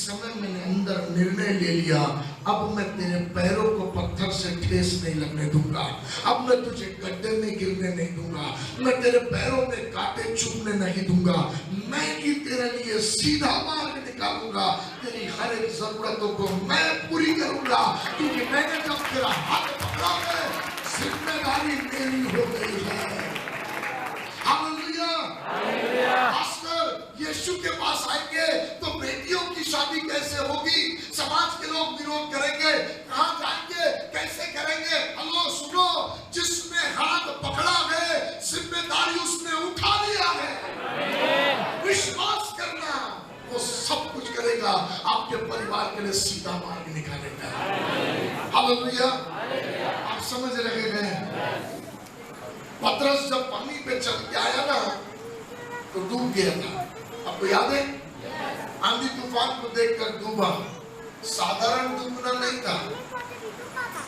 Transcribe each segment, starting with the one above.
समय मैंने अंदर निर्णय ले लिया, अब मैं तेरे पैरों को पत्थर से ठेस नहीं लगने दूंगा, अब मैं तुझे गड्ढे में गिरने नहीं दूंगा, मैं तेरे पैरों में कांटे चुभने नहीं दूंगा, मैं ही तेरे लिए सीधा मार्ग निकालूंगा, तेरी हर एक जरूरतों को मैं पूरी करूंगा, क्योंकि मैंने जब तेरा हाथ पकड़ा है, जिम्मेदारी मेरी हो गई है। हालेलुया। पास्टर यीशु के पास आएंगे तो बेटियों की शादी कैसे होगी, समाज के लोग विरोध करेंगे, कहां जाएंगे, कैसे करेंगे? हेलो सुनो, जिसने हाथ पकड़ा है जिम्मेदारी उसने उठा लिया है। विश्वास करना, वो सब कुछ करेगा, आपके परिवार के लिए सीधा मार्ग निकालेगा। हालेलुया। आप समझ रहे हैं? पतरस जब पानी पे चल के आया ना तो डूब गया था, आपको याद है? आंधी तूफान को देखकर डूबा। साधारण डूबना नहीं था,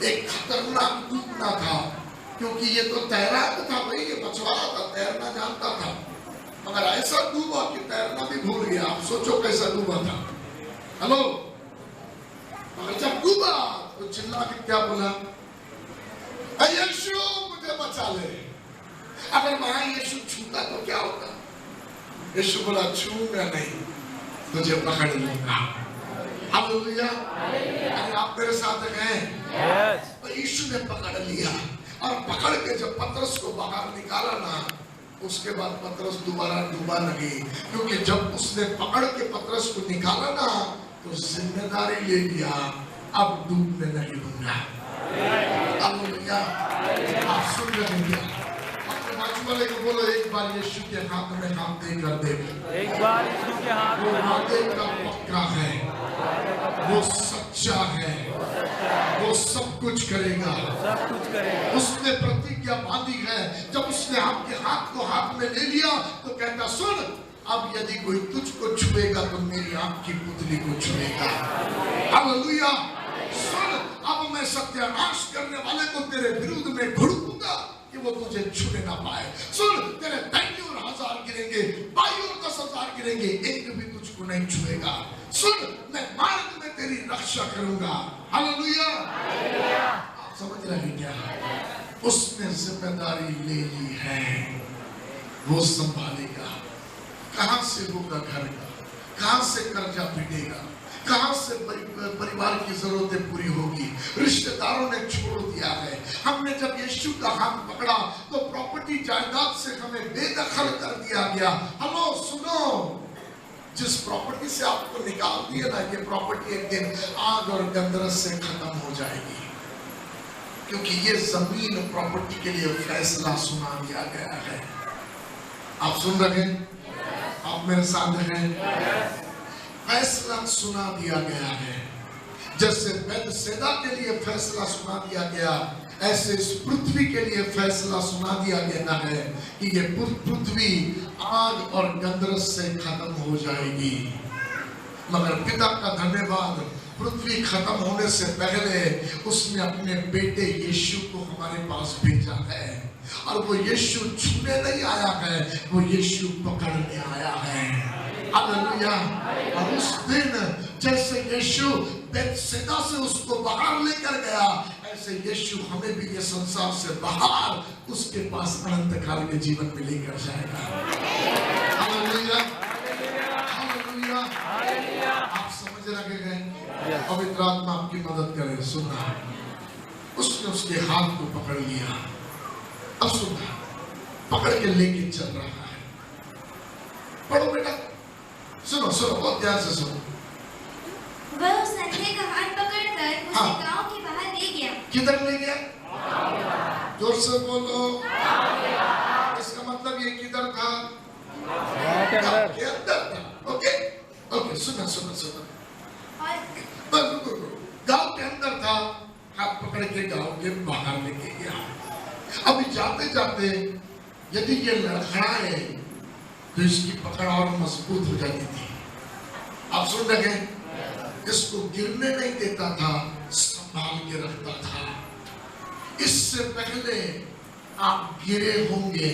एक खतरनाक डूबना था, क्योंकि ये तो तैराक था भाई, ये मछुआरा था, तैरना जानता था, मगर ऐसा डूबा कि तैरना भी भूल गया। आप सोचो कैसा डूबा था। हेलो, मगर जब डूबा तो चिल्ला के क्या बोला? यीशु मुझे बचा ले। अगर वहां यीशु छूता तो क्या होता? यीशु बोला छूंगा नहीं, तुझे पकड़ लूंगा। हालेलुया। अगर आप मेरे साथ हैं, तो यीशु ने पकड़ लिया, और पकड़ के जब पतरस को बाहर निकाला ना, उसके बाद पतरस दोबारा डूबा नहीं, क्योंकि जब उसने पकड़ के पतरस को निकाला ना तो जिम्मेदारी ले लिया, अब डूबने नहीं दूंगा। हालेलुया। आप सुन रहे हैं? वाले को बोलो, एक बार यीशु के हाथ में हाथ दे कर दे। एक बार यीशु के हाथ में हाथ दे का पक्का है, वो सच्चा है, वो सब कुछ करेगा, सब कुछ करेगा। उसने प्रतिज्ञा बांधी है। जब उसने आपके हाथ को हाथ में ले लिया तो कहता, सुन, अब यदि कोई तुझको छुएगा तो मेरी आंख की पुतली को छुएगा। हालेलुया। सुन, अब मैं सत्यानाश करने वाले को तेरे विरुद्ध में घुड़कूंगा कि वो तुझे छूने ना पाए। सुन, तेरे दाईं ओर 1000 गिरेंगे, बाईं ओर 10,000 गिरेंगे, एक भी तुझको नहीं छुएगा। सुन, मैं मार्ग में तेरी रक्षा करूंगा। हालेलुया। आप समझ रहे हैं क्या? उसने जिम्मेदारी ले ली है, वो संभालेगा। कहां से होगा घर का, कहां से कर्जा पिटेगा, कहां से परिवार की जरूरतें पूरी होगी? रिश्तेदारों ने छोड़ दिया है। हमने जब यीशु का हाथ पकड़ा तो प्रॉपर्टी जायदाद से हमें बेदखल कर दिया गया। हेलो सुनो, जिस प्रॉपर्टी से आपको निकाल दिया ना, ये प्रॉपर्टी एक दिन आग और गंधरस से खत्म हो जाएगी, क्योंकि ये जमीन प्रॉपर्टी के लिए फैसला सुना दिया गया है। आप सुन रहे हैं? आप मेरे साथ हैं? फैसला सुना दिया गया है। जैसे बैतसैदा के लिए फैसला सुना दिया गया, ऐसे इस पृथ्वी के लिए फैसला सुना दिया गया है कि ये पृथ्वी आग और गंधरस से खत्म हो जाएगी। मगर पिता का धन्यवाद, पृथ्वी खत्म होने से पहले उसने अपने बेटे यीशु को हमारे पास भेजा है, और वो यीशु छूने नहीं आया है, वो यीशु पकड़ने आया है। हालेलुया। और उस दिन जैसे यीशु बैतसैदा से उसको बाहर लेकर गया, ऐसे यीशु हमें भी ये संसार से बाहर उसके पास अनंत काल के जीवन में लेकर जाएगा। हालेलुया। हालेलुया। आप समझ रहे हैं? पवित्र आत्मा आपकी मदद करे। सुना, उसने उसके हाथ को पकड़ लिया, अब सुना, पकड़ के लेके चल रहा है। पढ़ो बेटा, सुनो सुनो, बहुत ध्यान से सुनो। वह उस अंधे का हाथ पकड़कर उसे गांव के बाहर ले गया। किधर ले गया? जोर से बोलो। इसका मतलब ये किधर था? गांव के अंदर था। ओके ओके, सुनो सुनो सुनो। गांव के अंदर था, हाथ पकड़ के गांव के बाहर लेके गया। अभी जाते जाते यदि ये लड़खड़ाए तो इसकी पकड़ और मजबूत हो जाती थी। आप सुन रहे हैं? इसको गिरने नहीं देता था, संभाल के रखता था। इससे पहले आप गिरे होंगे,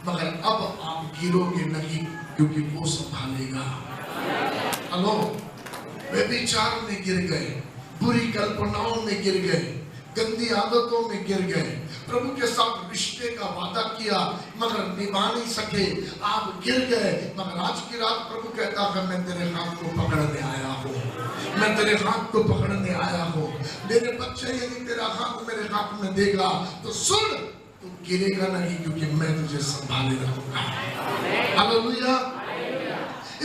मगर अब आप गिरोगे नहीं, क्योंकि वो संभालेगा। हेलो, व्यभिचार में गिर गए, बुरी कल्पनाओं में गिर गए, गंदी आदतों में गिर गए, प्रभु के साथ रिश्ते का वादा किया मगर निभा नहीं सके, आप गिर गए। मगर आज की रात प्रभु कहता है मैं तेरे हाथ को पकड़ने आया हूँ, मैं तेरे हाथ को पकड़ने आया हूँ। मेरे बच्चे यदि तेरा हाथ मेरे हाथ में देगा तो सुन, तू गिरेगा नहीं क्योंकि मैं तुझे संभाले रखूंगा। हालेलुया।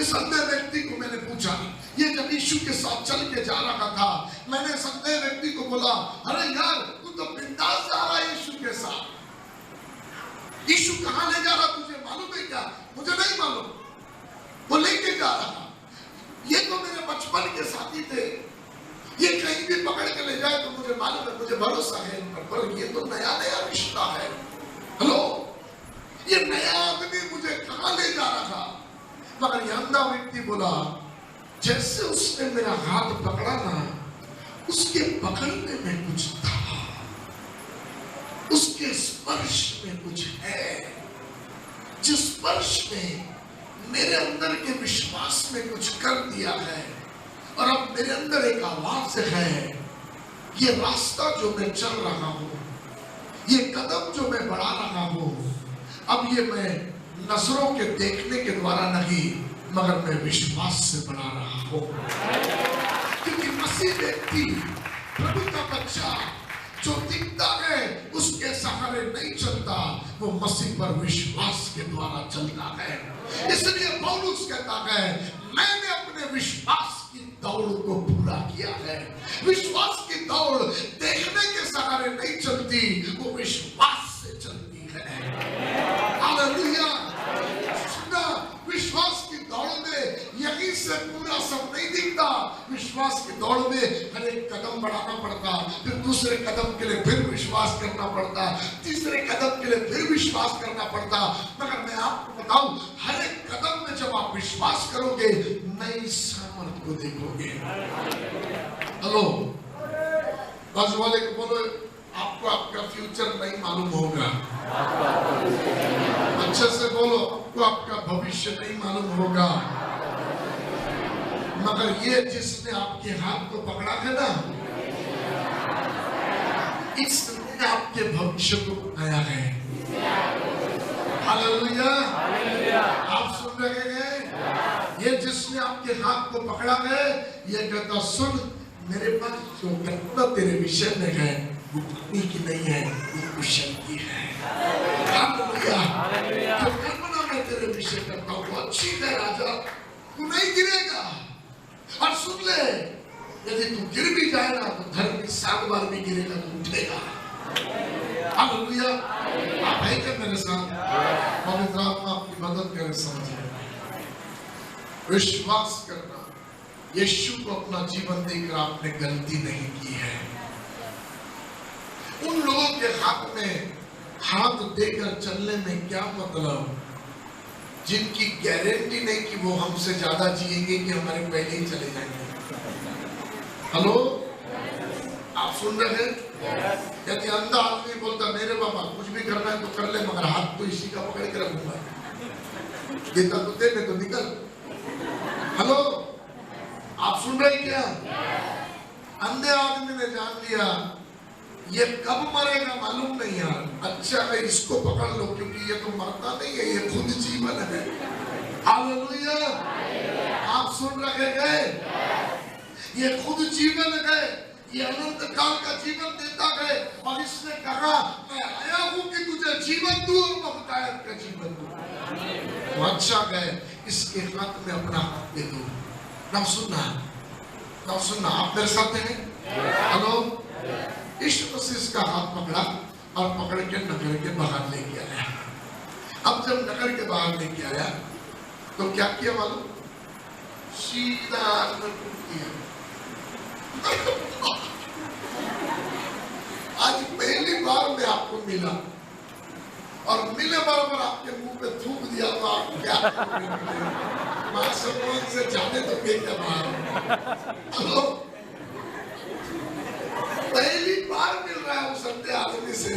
इस अंधे व्यक्ति को मैंने पूछा, ये जब यीशु के साथ चल के जा रहा था, मैंने इस अंधे व्यक्ति को बोला, अरे यार तू तो बिंदास जा रहा है यीशु के साथ। यीशु कहाँ ले जा रहा तुझे मालूम है क्या? मुझे नहीं मालूम, वो लेके जा रहा। ये तो मेरे बचपन के साथी थे, ये कहीं भी पकड़ के ले जाए तो मुझे मालूम है, मुझे भरोसा है इन पर ये तो नया नया रिश्ता है। हेलो, ये नया आदमी मुझे कहाँ ले जा रहा था? मगर ये अंधा व्यक्ति बोला, जैसे उसने मेरा हाथ पकड़ा ना, उसके पकड़ने में कुछ था, उसके स्पर्श में कुछ है, जिस स्पर्श ने मेरे अंदर के विश्वास में कुछ कर दिया है। और अब मेरे अंदर एक आवाज है, ये रास्ता जो मैं चल रहा हूं, ये कदम जो मैं बढ़ा रहा हूं, अब ये मैं नजरों के देखने के द्वारा नहीं मगर मैं विश्वास से बढ़ा रहा हूं। क्योंकि मसीह व्यक्ति, प्रभु का बच्चा जो दिखता है उसके सहारे नहीं चलता, वो मसीह पर विश्वास के द्वारा चलता है। इसलिए पौलुस कहता है, मैंने अपने विश्वास की दौड़ को पूरा किया है। विश्वास की दौड़ देखने के सहारे नहीं चलती, वो विश्वास से चलती है। हालेलुया। विश्वास की दौड़ में यहीं से पूरा सब नहीं दिखता। विश्वास की दौड़ में हर एक कदम बढ़ाना पड़ता, फिर दूसरे कदम के लिए फिर विश्वास करना पड़ता, तीसरे कदम के लिए फिर विश्वास करना पड़ता। मगर मैं आपको बताऊं, हर एक कदम में जब आप विश्वास करोगे, नई सामर्थ को देखोगे। हेलो, बाजू वाले को बोलो, आपको आपका फ्यूचर नहीं मालूम होगा। अच्छे से बोलो, आपको आपका भविष्य नहीं मालूम होगा, मगर ये जिसने आपके हाथ को पकड़ा है ना, इसने आपके भविष्य को बनाया है। हालेलुया। आप सुन रहे हैं? ये जिसने आपके हाथ को पकड़ा है, ये कहता सुन, मेरे पास जो कल्पना तेरे विषय में है वो पत्नी की नहीं है, वो कुशल की है। हालेलुया। जो कल्पना मैं तेरे विषय करता हूँ वो अच्छी है राजा, तू नहीं गिरेगा। और सुन ले, यदि तू गिर भी जाए ना तो धर्मी 7 बार भी गिरेगा तो उठेगा। हालेलुया। आप है क्या मेरे साथ? पवित्र आत्मा आपकी मदद करे समझे। विश्वास करना, यीशु को अपना जीवन देकर आपने गलती नहीं की है। उन लोगों के हाथ में हाथ देकर चलने में क्या मतलब, जिनकी गारंटी नहीं कि वो हमसे ज्यादा जिएंगे कि हमारे पहले ही चले जाएंगे। हेलो, आप सुन रहे हैं? यदि अंधा आदमी बोलता मेरे बाबा कुछ भी करना है तो कर ले, मगर हाथ तो इसी का पकड़ के रखूंगा, देता तो दे, नहीं तो निकल। हेलो, आप सुन रहे क्या? अंधे आदमी ने जान लिया ये कब मरेगा मालूम नहीं यार, अच्छा है इसको पकड़ लो क्योंकि ये तो मरता नहीं है, ये खुद जीवन है। हालेलुया। आप सुन रहे हैं? ये खुद जीवन है, ये अनंत काल का जीवन देता है। और इसने कहा मैं आया हूं कि तुझे जीवन दूं और बहुतायत का जीवन दूं। तो अच्छा है, इसके हाथ में अपना हाथ दे दो। ना सुनना, ना सुनना, आप मेरे साथ हैं? हेलो, यीशु मसीह इसका हाथ पकड़ा और पकड़ के नगर के बाहर लेके आया। अब जब नगर के बाहर लेके आया तो क्या किया मालूम? सीधा अंदर किया। आज पहली बार मैं आपको मिला और मिले बराबर आपके मुंह पे थूक दिया तो आप क्या महासम्मान से जाने तो क्या बाहर। पहली बार मिल रहा है उस अंधे आदमी से,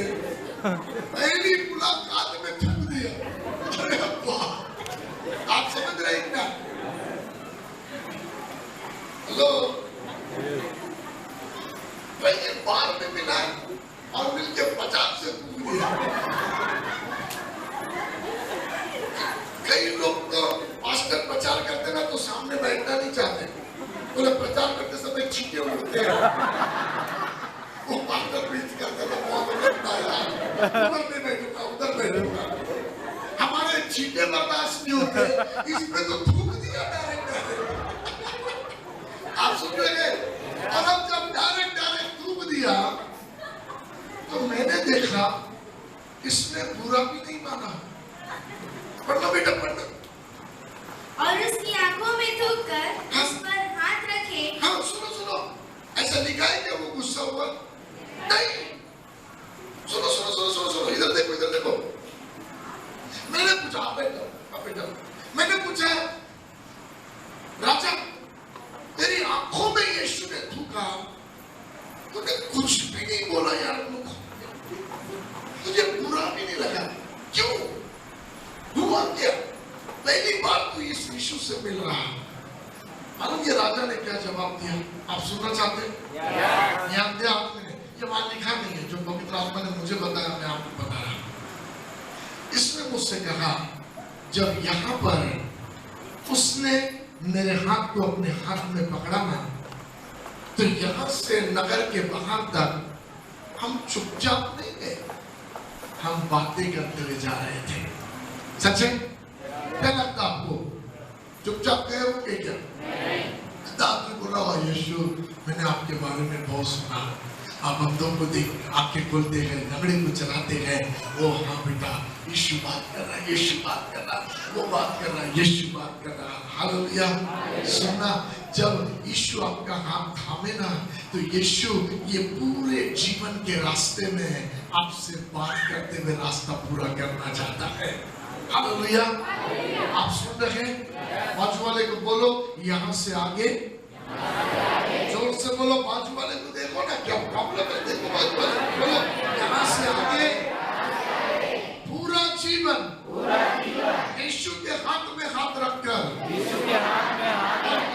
पहली मुलाकात में थूक दिया। अरे आप समझ रहे हैं क्या? हेलो, पहले बार में मिला और मिलके 50 से पूछ दिया। कई लोग तो पास्टर प्रचार करते ना तो सामने बैठना नहीं चाहते, बोले प्रचार करते समय छींटे उड़ते हैं। वो पास्टर प्रीच करते तो बहुत लगता है यार, उधर नहीं बैठूंगा, उधर बैठूंगा। हमारे छींटे बर्दाश्त नहीं होते, इसमें तो थूक दिया डायरेक्ट। आप सुन रहे हैं? और अब जब डायरेक्ट थूक दिया तो मैंने देखा इसने बुरा भी नहीं माना। पढ़ना बेटा पढ़ना। और उसकी आंखों में थूककर उस पर हाथ रखे। हाँ सुनो सुनो, ऐसा लिखा है कि वो गुस्सा हुआ नहीं। सुनो सुनो सुनो सुनो सुनो, इधर देखो इधर देखो। मैंने पूछा बेटा बेटा, मैंने पूछा राजा तेरी आंखों में यीशु ने थूका, तूने कुछ भी नहीं बोला यार, तुझे बुरा भी नहीं लगा, क्यों? हुआ क्या? पहली बार तू इस यीशु से मिल रहा है। मालूम ये राजा ने क्या जवाब दिया? आप सुनना चाहते हैं? ध्यान दिया आपने? ये वहां लिखा नहीं है, जो पवित्र आत्मा ने मुझे बताया मैं आपको बता रहा हूं। इसने मुझसे कहा जब यहां पर उसने मेरे हाथ को अपने हाथ में पकड़ा ना, तो यहां से नगर के बाहर तक हम चुपचाप नहीं गए, हम बातें करते हुए जा रहे थे। सच है? क्या लगता आपको? चुपचाप गए हो क्या? आदमी बोला यीशु मैंने आपके बारे में बहुत सुना, आप बंदों को देख आंखें खोलते हैं, लंगड़े को चलाते हैं। वो हाँ बेटा यीशु बात कर रहा है, यीशु बात कर रहा, वो बात कर रहा है, यीशु बात कर रहा। हालेलुया। सुनना, जब यीशु आपका हाथ थामे ना तो यीशु ये पूरे जीवन के रास्ते में आपसे बात करते हुए रास्ता पूरा करना चाहता है। हालेलुया। आप सुन रहे हैं? बाजू वाले को बोलो यहाँ से आगे, जोर से बोलो। बाजू वाले को देखो ना क्या प्रॉब्लम है, देखो बाजू वाले को बोलो यहाँ से आगे पूरा जीवन यीशु के हाथ में हाथ रखकर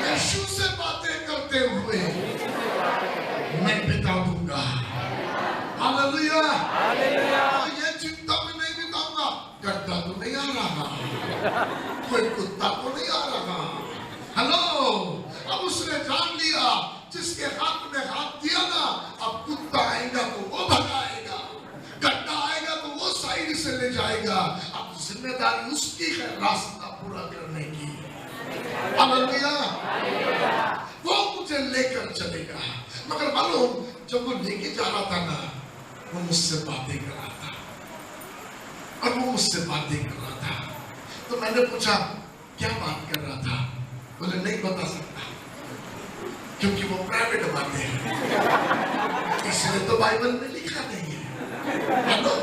यीशु से बातें करते हुए मैं बिता दूंगा। हालेलुया। ये चिंता में नहीं बिताऊंगा, गड्ढा तो नहीं आ रहा, कोई कुत्ता तो नहीं आ रहा। हेलो, अब उसने जान लिया जिसके हाथ में हाथ दिया ना, अब कुत्ता आएगा तो वो भगाएगा, गड्ढा आएगा तो वो साइड से ले जाएगा। अब जिम्मेदारी उसकी है रास्ता पूरा करने की। हालेलुया। वो मुझे लेकर चलेगा। मगर मालूम जब वो लेके जा रहा था ना, वो मुझसे बातें कर रहा था और वो मुझसे बातें कर रहा था। तो मैंने पूछा क्या बात कर रहा था? बोले नहीं बता सकता क्योंकि वो प्राइवेट बातें हैं, इसलिए तो बाइबल में लिखा नहीं है। हेलो,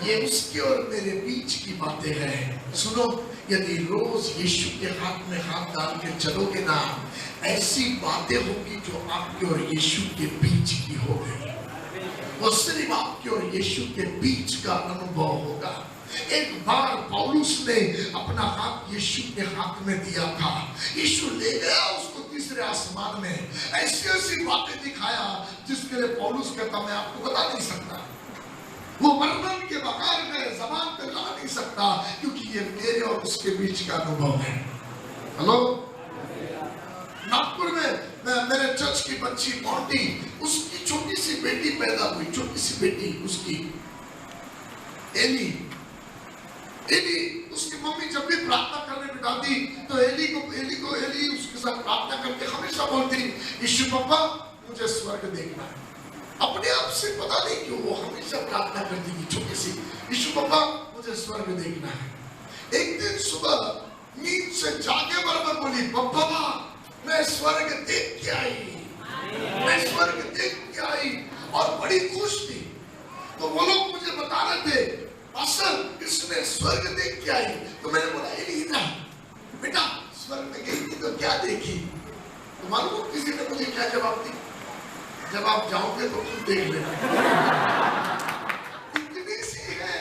ये उसके और मेरे बीच की बातें हैं। सुनो, यदि रोज यीशु के हाथ में हाथ डाल के चलोगे ना, ऐसी बातें होगी जो आपके और यीशु के बीच की होगी। वो सिर्फ आपके और यीशु के बीच का अनुभव होगा। एक बार पौलुस ने अपना हाथ यीशु के हाथ में दिया था, यीशु ले गया उसको तीसरे आसमान में, ऐसी ऐसी बातें दिखाया जिसके लिए पौलुस कहता मैं आपको बता नहीं सकता, वो वर्णन के बगैर मैं ज़बान पे ला नहीं सकता, क्योंकि ये मेरे और उसके बीच का अनुभव है। हेलो, नागपुर में मेरे चर्च की बच्ची मॉन्टी, उसकी छोटी सी बेटी पैदा हुई, छोटी सी बेटी उसकी एली। उसकी मम्मी जब भी प्रार्थना करने बिठाती तो एली उसके साथ प्रार्थना करके हमेशा बोलती यीशु पापा मुझे स्वर्ग देखना है। अपने आप से पता नहीं क्यों वो हमेशा प्रार्थना करती थी छोटी सी, यीशु पापा मुझे स्वर्ग देखना है। एक दिन सुबह नींद से जागे बराबर बोली पापा मैं स्वर्ग देख के आई, मैं स्वर्ग देख के आई और बड़ी खुश थी। तो वो लोग मुझे बता रहे थे असल इसने स्वर्ग देख के आई। तो मैंने बोला बेटा स्वर्ग में गई थी तो क्या देखी? तो मालूम किसी ने मुझे क्या जवाब दिया? जब आप जाओगे तो खुद देख लेना। इतनी सी है,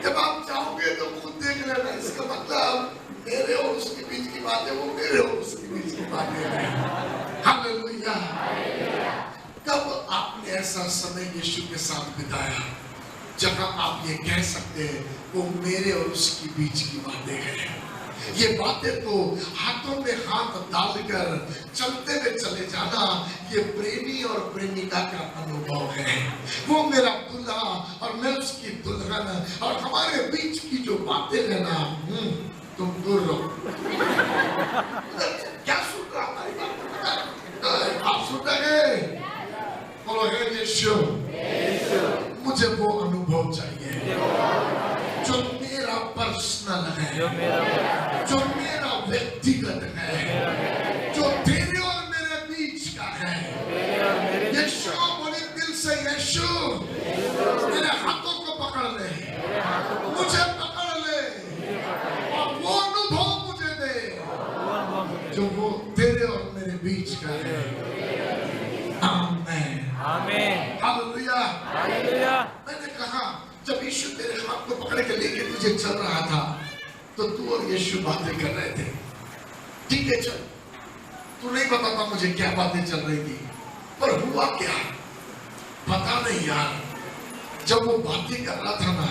जब आप जाओगे तो खुद देख लेना। इसका मतलब मेरे और उसके बीच की बात है, वो मेरे और उसके बीच की बात है। हालेलुया। कब आपने ऐसा समय यीशु के साथ बिताया जहां आप ये कह सकते हैं वो मेरे और उसके बीच की बातें हैं? ये बातें तो हाथों में हाथ डालकर चलते हुए चले जाना, ये प्रेमी और प्रेमिका का अनुभव है। वो मेरा दूल्हा और मैं उसकी दुल्हन, और हमारे बीच की जो बातें है ना, तुम दूर रहो। क्या सुन रहा हमारी बात? आप सुन रहे? बोलो हे यीशु, मुझे वो अनुभव चाहिए जो मेरा पर्सनल है, जो मेरा व्यक्तिगत है, जो तेरे और मेरे बीच का है। यीशु, बोले दिल से यीशु, मेरे हाथों को पकड़ ले, मुझे पकड़ ले, और वो अनुभव मुझे दे जो वो तेरे और मेरे बीच का है। आमीन, आमीन, हालेलुया, हालेलुया। मैंने कहा जब यीशु तेरे हाथ को पकड़ के लेके तुझे चल रहा था तो तू और यीशु बातें कर रहे थे। ठीक है, चल, तू नहीं बताता मुझे क्या बातें चल रही थी, पर हुआ क्या पता नहीं यार। जब वो बातें कर रहा था ना,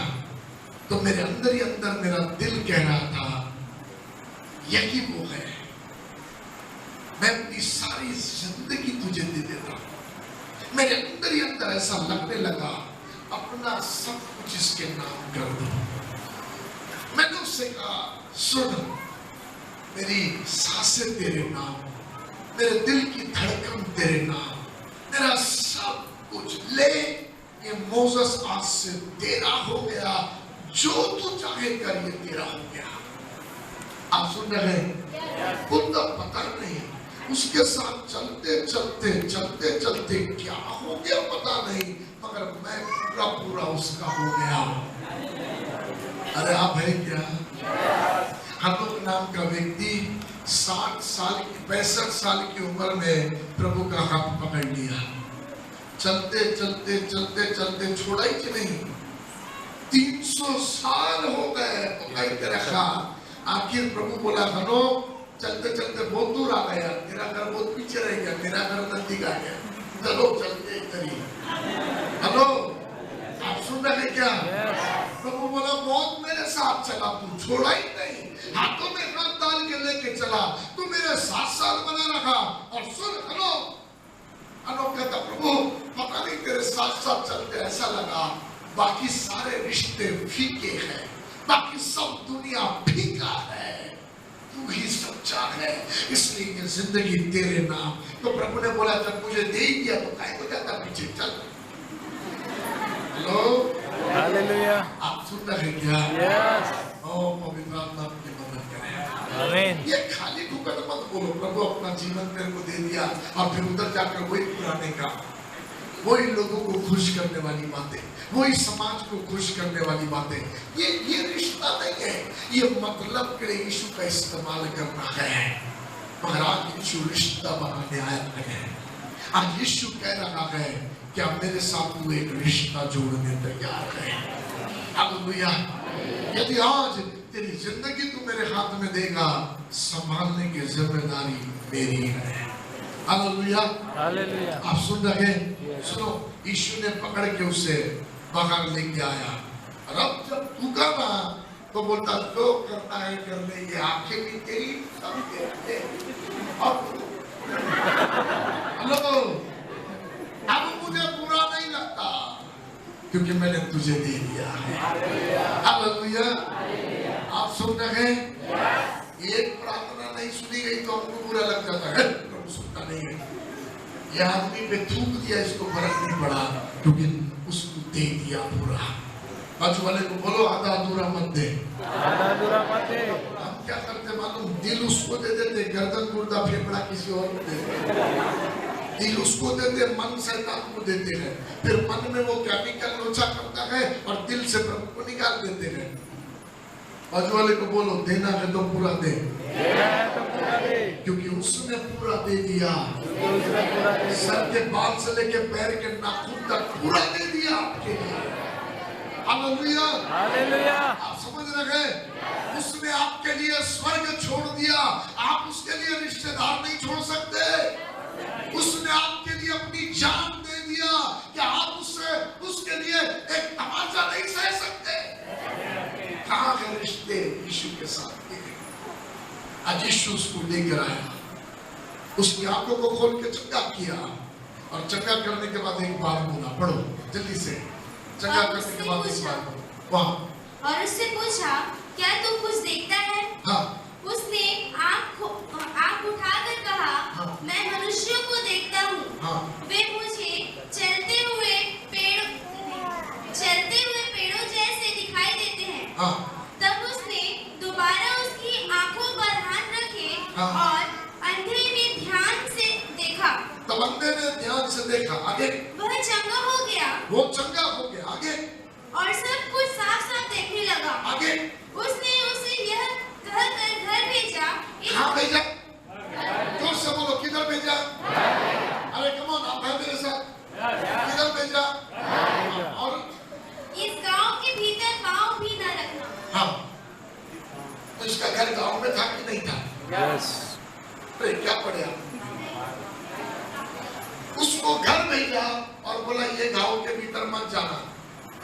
तो मेरे अंदर ही अंदर मेरा दिल कह रहा था यही वो है, मैं अपनी सारी जिंदगी तुझे दे देता हूं। मेरे अंदर ही अंदर ऐसा लगने लगा अपना सब कुछ इसके नाम कर दो। मैंने उससे कहा सुन, मेरी सांसें तेरे नाम, मेरे दिल की धड़कन तेरे नाम, मेरा सब कुछ ले, ये मोसेस आज से तेरा हो गया, जो तू चाहे कर, ये तेरा हो गया। आप सुन रहे हैं? खुद तो पता नहीं, उसके साथ चलते चलते चलते चलते क्या हो गया पता नहीं, मगर मैं पूरा पूरा उसका हो गया। अरे आप है क्या? हनोक नाम का व्यक्ति 60 साल की 65 साल की उम्र में प्रभु का हाथ पकड़ लिया। चलते चलते चलते चलते छोड़ा ही नहीं, 300 साल हो गए पकड़ के रखा। आखिर प्रभु बोला हनोक, चलते चलते बहुत दूर आ गया, तेरा घर बहुत पीछे रह गया, मेरा घर नजदीक आ गया, चलो चलते इधर ही। हेलो, आप सुन रहे क्या? प्रभु बोला मौत मेरे साथ चला, तू छोड़ा ही नहीं, हाथों में हाथ डाल के लेके चला, तू मेरे 7 साल बना रखा। और सुन, हेलो, अनोख कहता प्रभु पता नहीं तेरे साथ साथ चलते ऐसा लगा बाकी सारे रिश्ते फीके हैं, बाकी सब दुनिया फीका है, तू ही सच्चा है, इसलिए ये जिंदगी तेरे नाम। तो प्रभु ने बोला जब मुझे दे ही दिया तो काहे को जाता पीछे, चल। Hello, hallelujah. आप सुन रहे हैं क्या? यस। ओ पवित्र आत्मा आपकी मदद करे। आमीन। ये खाली फुकट मत बोलो प्रभु अपना जीवन मेरे को दे दिया और फिर उधर जाकर वही पुराने काम, वही लोगों को खुश करने वाली बातें, वही समाज को खुश करने वाली बातें। ये रिश्ता नहीं है, ये मतलब के लिए यीशु का इस्तेमाल करना है। मगर आज यीशु रिश्ता बनाने आया है। आज यीशु कह रहा है क्या मेरे साथ तू एक रिश्ता जोड़ने तैयार है? हालेलुया। यदि आज तेरी जिंदगी तू मेरे हाथ में देगा, संभालने की जिम्मेदारी मेरी है। Hallelujah, hallelujah. आप सुन रहे हैं? सुनो, यीशु ने पकड़ के उसे बाहर लेके आया, और अब जब थूका ना तो बोलता जो करना है कर ले, ये आंखें भी तेरी सब तेरे। हेलो, अब मुझे बुरा नहीं लगता क्योंकि मैंने तुझे दे दिया है। हालेलुया। आप सुन रहे हैं? एक प्रार्थना नहीं सुनी गई तो हमको बुरा लग जाता है, प्रभु सुनता नहीं है। ये आदमी पे थूक दिया, इसको फर्क नहीं पड़ा क्योंकि उसको दे दिया पूरा। बाजू वाले को बोलो आधा अधूरा मत दे, आधा अधूरा मत दे। हम क्या करते मालूम? दिल उसको दे देते, गर्दन गुर्दा फेफड़ा किसी और को दे देते, दिल उसको देते, मन शैतान को देते हैं, फिर मन में वो केमिकल लोचा करता है और दिल से प्रभु को निकाल देते हैं। बाजू वाले को बोलो देना है तो पूरा दे, देना है तो पूरा दे, क्योंकि उसने पूरा दे दिया। उसने पूरा दे दिया। सर के बाल से लेके पैर के नाखून तक पूरा दे दिया आपके लिए। हालेलुया। हालेलुया। आप समझ रहे हैं? उसने आपके लिए स्वर्ग छोड़ दिया, आप उसके लिए रिश्तेदार नहीं छोड़ सकते। उसने आपके लिए अपनी जान दे दिया कि आप उसके लिए एक तमाचा नहीं सह सकते। कहाँ है रिश्ते यीशु के साथ के? आज यीशु उसको लेकर आया, उसकी आंखों को खोल के चंगा किया, और चंगा करने के बाद एक बात बोला, पढ़ो जल्दी से। चंगा करने के बाद एक बात वहाँ, और उससे पूछा, क्या तू कुछ देखता है? हाँ उसने आँख उठाकर कहा, हाँ। मैं मनुष्यों को देखता हूँ, हाँ वे मुझे चलते हुए पेड़ों जैसे दिखाई देते हैं। हाँ तब उसने दोबारा उसकी आंखों पर हाथ रखे हाँ। और अंधे ने ध्यान से देखा। तो बंदे ने ध्यान से देखा, आगे वह चंगा हो गया वो चंगा हो गया, आगे और सब कुछ साफ साफ देखने लगा। आगे उसने उसे यह कहकर घर भेजा, कहाँ भेजा? जोर से बोलो, किधर भेजा? अरे कम ऑन, आप हैं मेरे साथ? किधर भेजा? और इस गांव के भीतर पांव भी न रखना। हाँ, तो इसका घर गांव में था कि नहीं था? यस। अरे क्या पढ़े आप? उसको घर भेजा और बोला ये गांव के भीतर मत जाना।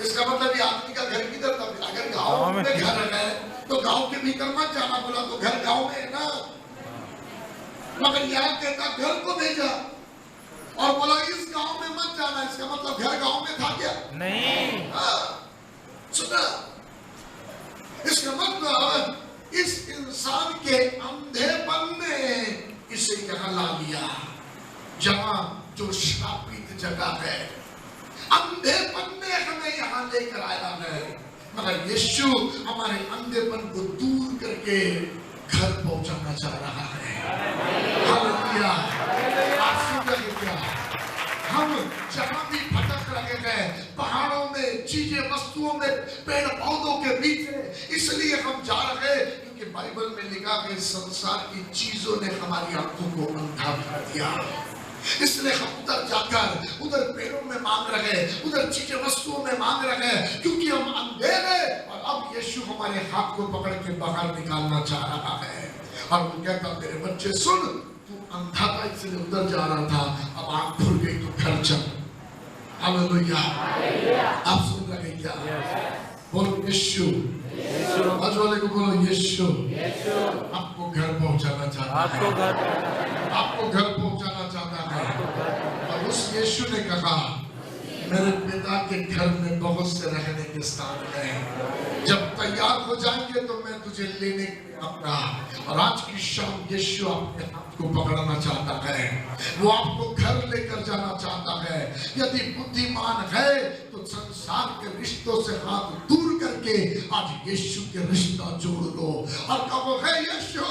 इसका मतलब ये आदमी का घर किधर था? अगर गांव में घर है तो गांव के भीतर मत जाना बोला, तो घर गांव में है ना। मगर यहाँ कहता घर को भेजा और बोला इस गांव में मत जाना, इसका मतलब घर गांव में था क्या? नहीं। हाँ, सुना? इसका मतलब इस इंसान के अंधेपन ने इसे यहाँ ला लिया, जहां जो श्रापित जगह है। अंधेपन ने हमें यहाँ लेकर आया है, मगर यीशु हमारे अंधेपन को दूर करके घर पहुंचाना चाह रहा है। हालेलुया। आप सुन रहे क्या? हम जहां भी भटक रहे हैं, पहाड़ों में, चीजें वस्तुओं में, पेड़ पौधों के बीच में, इसलिए हम जा रहे हैं क्योंकि बाइबल में लिखा है संसार की चीजों ने हमारी आंखों को अंधा कर दिया। इसलिए हम उधर जाकर उधर पेड़ों में मांग रहे हैं, उधर चीजें वस्तुओं में मांग रहे हैं, क्योंकि हम अंधे हैं। और अब यीशु हमारे हाथ को पकड़ के बाहर निकालना चाह रहा है, और वो कहता मेरे बच्चे सुन, तू अंधा था इसलिए उधर जा रहा था, अब आंख खुल गई तो घर चल। हालेलुया। आप सुन रहे क्या? बोलो यीशु। आज वाले को बोलो यीशु आपको घर पहुंचाना चाहता है, आपको घर पहुंचाना चाहता है। और उस यीशु ने कहा मेरे पिता के घर में बहुत से रहने के स्थान हैं, जब तैयार हो जाएंगे तो मैं तुझे लेने आऊंगा। और आज की शाम यीशु आपके हाथ को पकड़ना चाहता है, वो आपको घर लेकर जाना चाहता है। यदि बुद्धिमान है तो संसार के रिश्तों से हाथ दूर करके आज यीशु के रिश्ता जोड़ लो और कहो है यीशु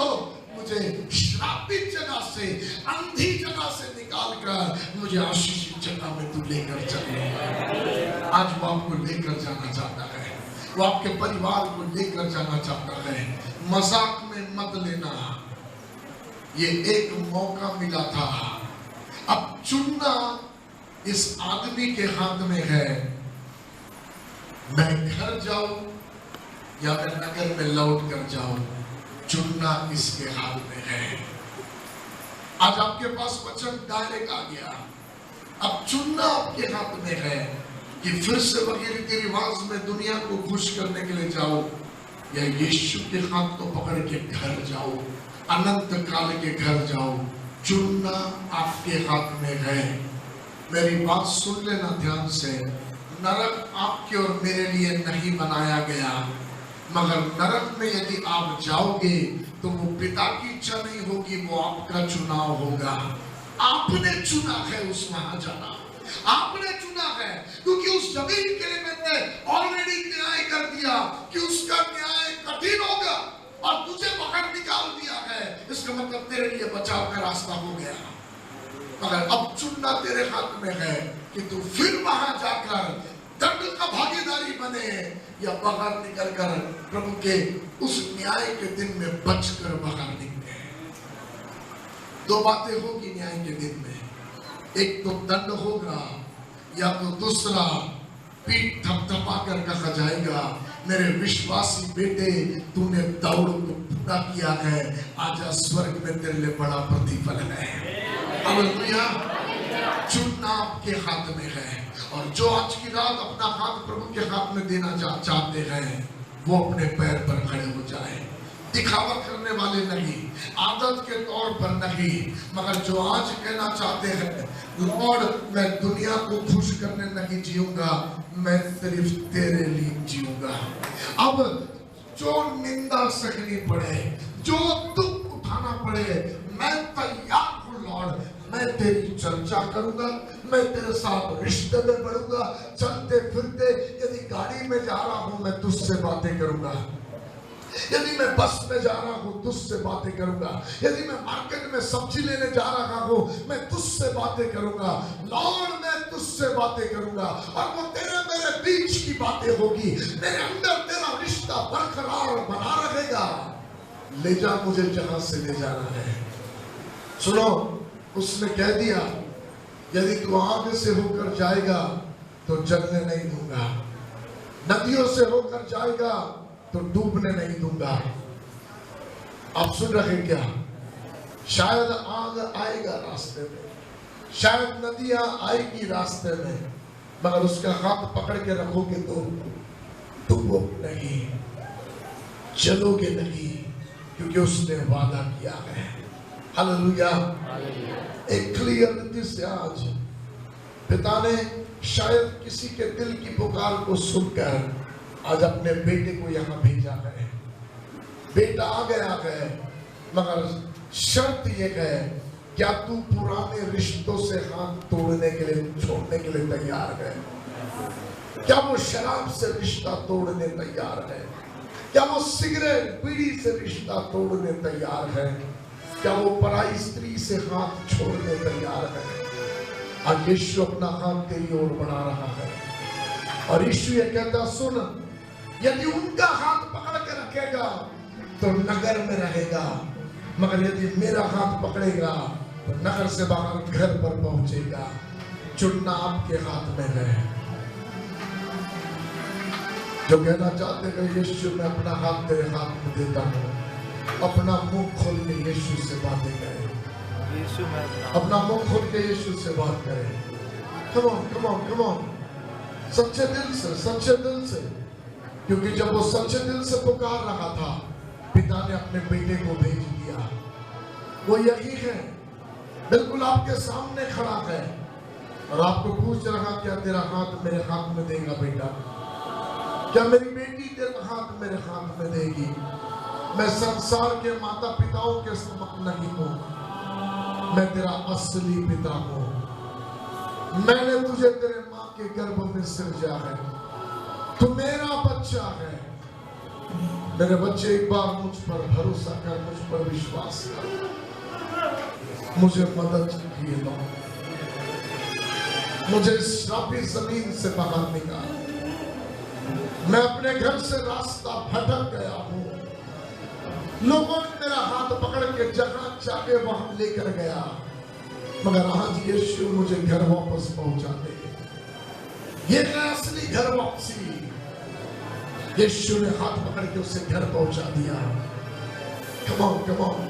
मुझे श्रापित जगह से, अंधी जगह से निकाल कर मुझे आशीषित जगह में तू लेकर चले। आज वो आपको लेकर जाना चाहता है, वो आपके परिवार को लेकर जाना चाहता है। मजाक में मत लेना, ये एक मौका मिला था, अब चुनना इस आदमी के हाथ में है। मैं घर जाऊं या मैं नगर में लौट कर जाऊं, चुनना इसके हाथ में है। आज आपके पास वचन डायरेक्ट आ गया, अब चुनना आपके हाथ में है कि फिर से वही रीति रिवाज में दुनिया को खुश करने के लिए जाओ या यीशु के हाथ को पकड़ के घर जाओ, अनंत काल के घर जाओ। चुनना आपके हाथ में है। मेरी बात सुन लेना ध्यान से, नरक आपके और मेरे लिए नहीं बनाया गया, मगर नरक में यदि आप जाओगे तो वो पिता की इच्छा नहीं होगी, वो आपका चुनाव होगा। आपने चुना है उस वहां जाना, आपने चुना है, क्योंकि उस जमीन के लिए मैंने ऑलरेडी न्याय कर दिया कि उसका न्याय कठिन होगा और तुझे बाहर निकाल दिया है। इसका मतलब तेरे लिए बचाव का रास्ता हो गया, मगर अब चुनना तेरे हाथ में है कि तू फिर वहां जाकर दंड का भागीदारी बने या बाहर निकल कर प्रभु के उस न्याय के दिन में बचकर बाहर निकले। दो बातें होगी न्याय के दिन में, एक तो दंड होगा या तो दूसरा पीठ थपथपा कर कहा जाएगा, मेरे विश्वासी बेटे, तूने दौड़ को पूरा किया है, आजा स्वर्ग में तेरे लिए बड़ा प्रतिफल है। हालेलुया। चुनना आपके हाथ में है, और जो आज की रात अपना हाथ प्रभु के हाथ में देना चाहते हैं, वो अपने पैर पर खड़े हो जाए। दिखावा करने वाले नहीं, आदत के तौर पर नहीं, मगर जो आज कहना चाहते हैं, लॉर्ड मैं दुनिया को खुश करने नहीं जीऊंगा, मैं सिर्फ तेरे लिए जीऊंगा। अब जो निंदा सहनी पड़े, जो दुख उठाना पड़े, मैं तैयार हूँ लॉर्ड, मैं तेरी चर्चा करूंगा, मैं तेरे साथ रिश्ते में बढ़ूंगा। चलते फिरते यदि गाड़ी में जा रहा हूं, मैं तुझसे बातें करूंगा। यदि मैं बस में जा रहा हूं, तुझसे बातें करूंगा। यदि मैं मार्केट में सब्जी लेने जा रहा हूं, मैं तुझसे बातें करूंगा। लॉर्ड मैं तुझसे बातें करूंगा, और वो तेरे मेरे बीच की बातें होगी। मेरे अंदर तेरा रिश्ता बरकरार बना रहेगा। ले जा मुझे जहां से ले जाना है। सुनो, उसने कह दिया, यदि तू आग से होकर जाएगा तो जलने नहीं दूंगा, नदियों से होकर जाएगा तो डूबने नहीं दूंगा। आप सुन रहे क्या? शायद आग आएगा रास्ते में, शायद नदियां आएगी रास्ते में, मगर उसका हाथ पकड़ के रखोगे तो डूबो नहीं, चलोगे नहीं, क्योंकि उसने वादा किया है। हालेलुया। एक क्लियरिटी से आज पिता ने शायद किसी के दिल की पुकार को सुनकर आज अपने बेटे को यहाँ भेजा है। बेटा आ गया है, मगर शर्त ये है, क्या तू पुराने रिश्तों से हाथ तोड़ने के लिए, छोड़ने के लिए तैयार है? क्या वो शराब से रिश्ता तोड़ने तैयार है? क्या वो सिगरेट बीड़ी से रिश्ता तोड़ने तैयार है? क्या वो पराई स्त्री से हाथ छोड़ने तैयार है? आज यीशु अपना हाथ तेरी ओर बढ़ा रहा है, और यीशु ये कहता, सुन, यदि उनका हाथ पकड़ के रखेगा तो नगर में रहेगा, मगर यदि मेरा हाथ पकड़ेगा तो नगर से बाहर घर पर पहुंचेगा। चुनना आपके हाथ में है। जो कहना चाहते हैं, यीशु मैं अपना हाथ तेरे हाथ में देता हूँ, अपना मुंह खोल के यीशु से बातें करें। यीशु मैं अपना मुंह खोल के यीशु से बात करें। Come on, come on, come on, सच्चे दिल से, सच्चे दिल से, क्योंकि जब वो सच्चे दिल से पुकार रहा था, पिता ने अपने बेटे को भेज दिया। वो यही है, बिल्कुल आपके सामने खड़ा है, और आपको पूछ रहा, क्या तेरा हाथ मेरे हाथ में देगा बेटा? क्या मेरी बेटी तेरा हाथ मेरे हाथ में देगी? मैं संसार के माता पिताओं के समक्ष नहीं हूं, मैं तेरा असली पिता हूं। मैंने तुझे तेरे माँ के गर्भ में सिरजा है, तू मेरा बच्चा है। मेरे बच्चे, एक बार मुझ पर भरोसा कर, मुझ पर विश्वास कर, मुझे मदद किए लो, मुझे श्रापित जमीन से बाहर निकाल। मैं अपने घर से रास्ता भटक गया हूं, लोगों ने मेरा हाथ पकड़ के जहां चाहे वहां लेकर गया, मगर आज यीशु मुझे घर वापस पहुंचा दे। ये है असली घर वापसी। यीशु ने हाथ पकड़ के उसे घर पहुंचा दिया। Come on, come on,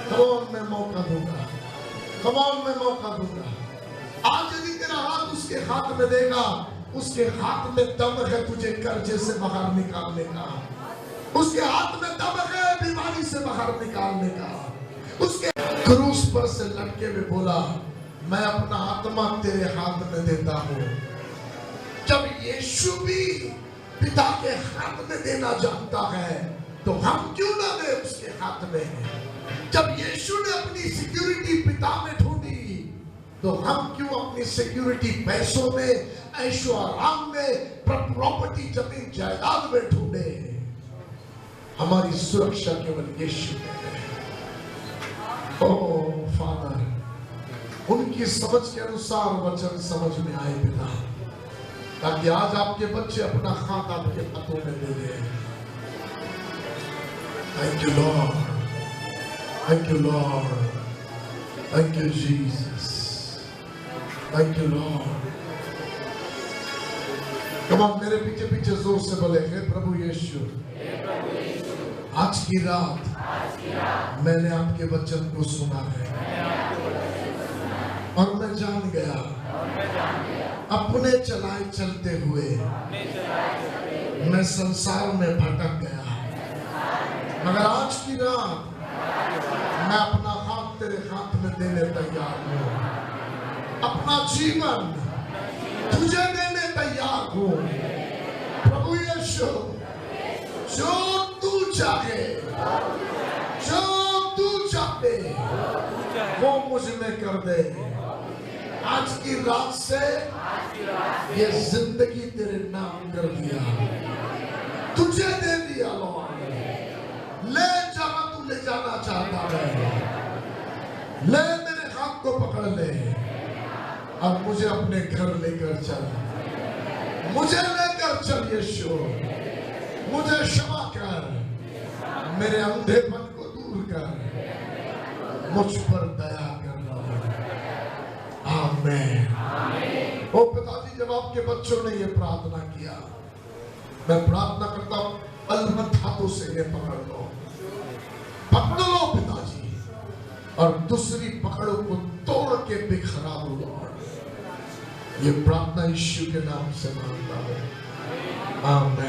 come on, मैं मौका दूंगा, कम ऑन, मैं मौका दूंगा। आज यदि तेरा हाथ उसके हाथ में देगा, उसके हाथ में दम है तुझे कर्जे से बाहर निकालने का, उसके हाथ में दम है बीमारी से बाहर निकालने का। उसके क्रूस पर से लटके में बोला, मैं अपना आत्मा तेरे हाथ में देता हूं। जब यीशु भी पिता के हाथ में देना जानता है, तो हम क्यों ना दे उसके हाथ में? जब यीशु ने अपनी सिक्योरिटी पिता में ढूंढी, तो हम क्यों अपनी सिक्योरिटी पैसों में, ऐशो आराम में, प्रॉपर्टी, जमीन जायदाद में ढूंढे? हमारी सुरक्षा केवल यीशु में है। ओह फादर, उनकी समझ के अनुसार वचन समझ में आए पिता, ताकि आज आपके बच्चे अपना हाथ आपके हाथों में दे दें। Thank you Lord, thank you Lord, thank you Jesus, thank you Lord. Come on, मेरे पीछे पीछे जोर से बोले, हे प्रभु यीशु, आज की रात मैंने आपके वचन को सुना है और मैं जान गया अपने चलाए चलते हुए मैं संसार में भटक गया, मगर आज की रात मैं अपना हाथ तेरे हाथ में देने तैयार हूँ, अपना जीवन तुझे देने तैयार हूँ। प्रभु यीशु, जो तू चाहे, जो तू चाहे वो मुझ में कर दे। आज की रात से ये जिंदगी तेरे नाम कर दिया, तुझे दे दिया लॉर्ड। ले जहां तू ले जाना चाहता है, ले मेरे हाथ को पकड़ ले और मुझे अपने घर लेकर चल, मुझे लेकर चल यीशु, मुझे क्षमा कर, मेरे अंधेपन को दूर कर, मुझ पर दया कर। आमीन। ओ पिताजी, जब आपके बच्चों ने ये प्रार्थना किया, मैं प्रार्थना करता हूं बलवंत हाथों से ये पकड़ लो, पकड़ लो पिताजी, और दूसरी पकड़ों को तोड़ के बिखरा दो लॉर्ड। ये प्रार्थना यीशु के नाम से मांगता हूं, आमीन।